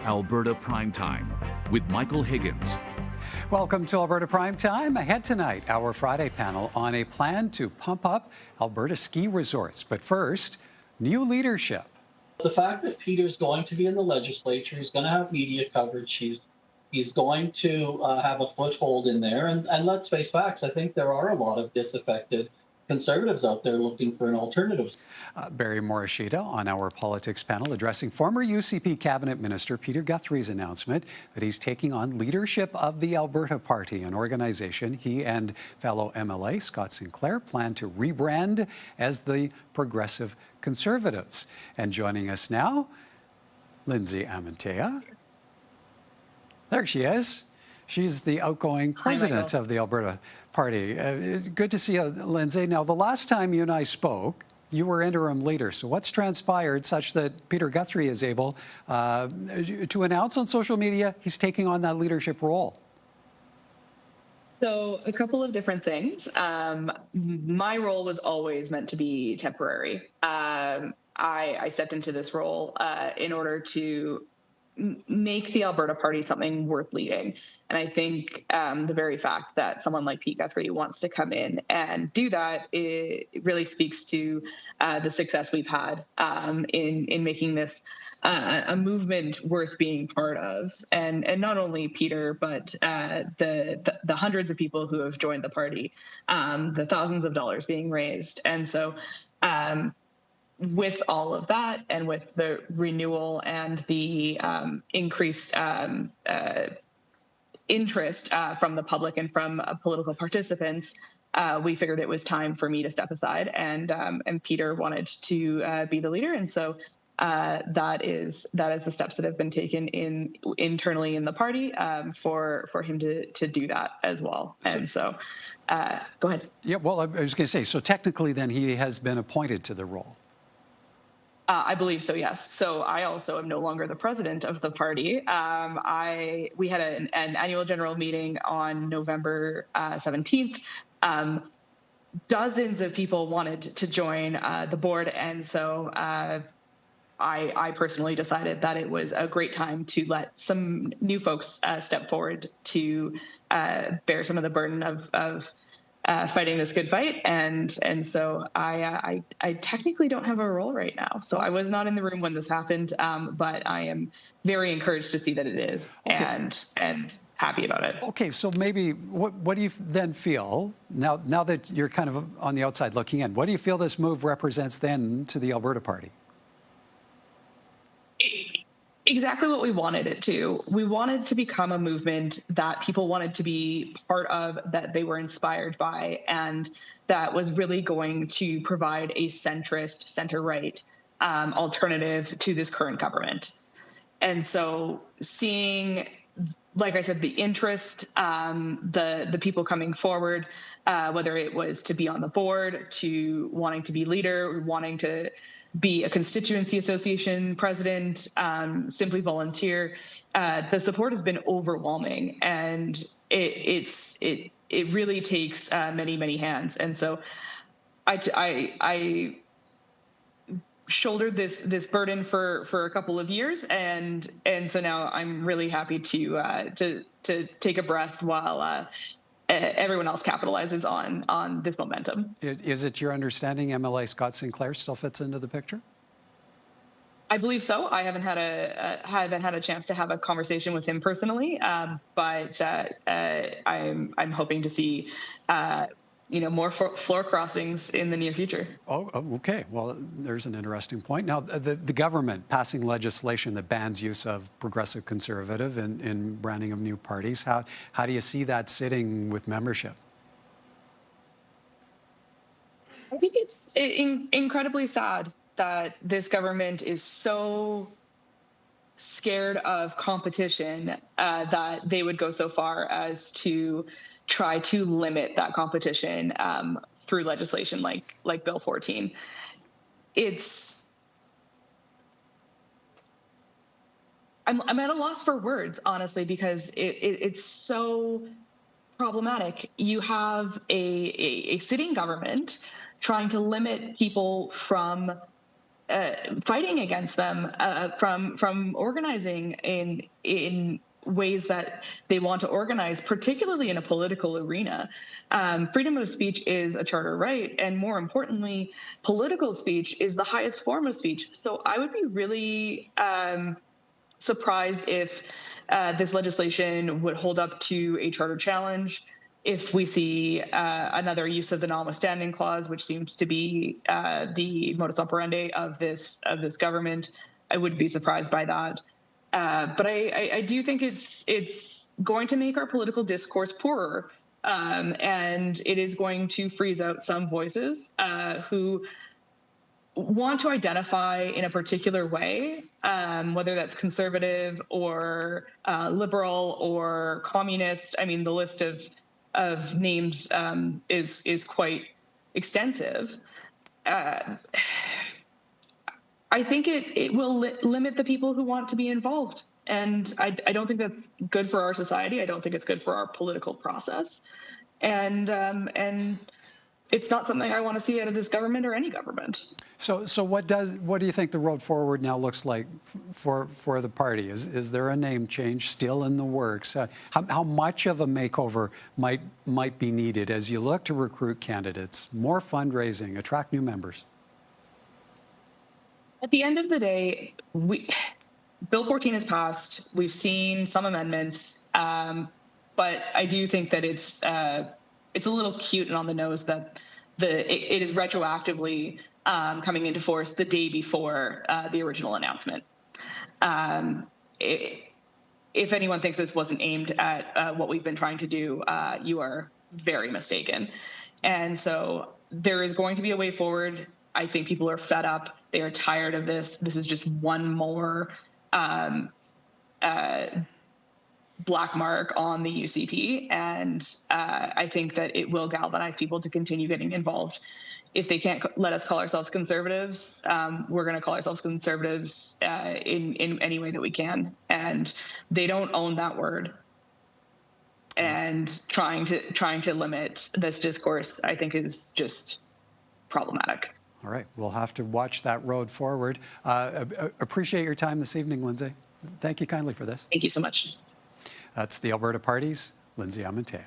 Alberta Primetime with Michael Higgins. Welcome to Alberta Primetime. Ahead tonight, our Friday panel on a plan to pump up Alberta ski resorts. But first, new leadership. The fact that Peter's going to be in the legislature, he's going to have media coverage, he's going to have a foothold in there. And let's face facts, I think there are a lot of disaffected Conservatives out there looking for an alternative. Barry Morishita on our politics panel addressing former UCP cabinet minister Peter Guthrie's announcement that he's taking on leadership of the Alberta Party, an organization he and fellow MLA Scott Sinclair plan to rebrand as the Progressive Conservatives. And joining us now, Lindsay Amantea. There she is. She's the outgoing president of the Alberta Party. Good to see you, Lindsay. Now, the last time you and I spoke, you were interim leader. So what's transpired such that Peter Guthrie is able to announce on social media he's taking on that leadership role? So a couple of different things. My role was always meant to be temporary. I stepped into this role in order to make the Alberta Party something worth leading. And I think the very fact that someone like Pete Guthrie wants to come in and do that, it really speaks to the success we've had in making this a movement worth being part of. And not only Peter, but the hundreds of people who have joined the party, the thousands of dollars being raised. And so with all of that, and with the renewal and the increased interest from the public and from political participants, we figured it was time for me to step aside, and Peter wanted to be the leader, and so that is the steps that have been taken internally in the party for him to do that as well. And so, go ahead. Yeah, well, I was going to say, so technically, then he has been appointed to the role. I believe so, yes. So I also am no longer the president of the party. We had an annual general meeting on November 17th. Dozens of people wanted to join the board, and so I personally decided that it was a great time to let some new folks step forward to bear some of the burden of fighting this good fight, and so I technically don't have a role right now. So I was not in the room when this happened, but I am very encouraged to see that it is, and happy about it. Okay, so maybe what do you then feel now that you're kind of on the outside looking in? What do you feel this move represents then to the Alberta Party? Exactly what we wanted it to. We wanted to become a movement that people wanted to be part of, that they were inspired by, and that was really going to provide a centrist, center-right alternative to this current government. And so seeing, like I said, the interest, the people coming forward, whether it was to be on the board, to wanting to be leader, wanting to be a constituency association president, simply volunteer, the support has been overwhelming, and it really takes many, many hands. And so I shouldered this burden for a couple of years, and so now I'm really happy to take a breath while everyone else capitalizes on this momentum. Is it your understanding MLA Scott Sinclair still fits into the picture? I believe so. I haven't had a chance to have a conversation with him personally, but I'm hoping to see more floor crossings in the near future. Oh, okay. Well, there's an interesting point. Now, the government passing legislation that bans use of progressive conservative in branding of new parties. How do you see that sitting with membership? I think it's incredibly sad that this government is so scared of competition that they would go so far as to try to limit that competition through legislation like Bill 14. I'm at a loss for words, honestly, because it's so problematic. You have a sitting government trying to limit people from fighting against them from organizing in ways that they want to organize, particularly in a political arena. Freedom of speech is a charter right, and more importantly, political speech is the highest form of speech. So I would be really surprised if this legislation would hold up to a charter challenge. If we see another use of the notwithstanding clause, which seems to be the modus operandi of this government, I wouldn't be surprised by that. But I do think it's going to make our political discourse poorer, and it is going to freeze out some voices who want to identify in a particular way, whether that's conservative or liberal or communist. I mean, the list of names is quite extensive. I think it will limit the people who want to be involved. And I don't think that's good for our society. I don't think it's good for our political process. And it's not something I want to see out of this government or any government. So what do you think the road forward now looks like for the party? Is there a name change still in the works? How much of a makeover might be needed as you look to recruit candidates, more fundraising, attract new members? At the end of the day, Bill 14 has passed. We've seen some amendments, but I do think that it's a little cute and on the nose that it is retroactively coming into force the day before the original announcement. If anyone thinks this wasn't aimed at what we've been trying to do, you are very mistaken. And so there is going to be a way forward. I think people are fed up. They are tired of this. This is just one more black mark on the UCP. And I think that it will galvanize people to continue getting involved. If they can't let us call ourselves conservatives, we're going to call ourselves conservatives in any way that we can. And they don't own that word. And trying to limit this discourse, I think, is just problematic. All right, we'll have to watch that road forward. Appreciate your time this evening, Lindsay. Thank you kindly for this. Thank you so much. That's the Alberta Party's Lindsay Amantea.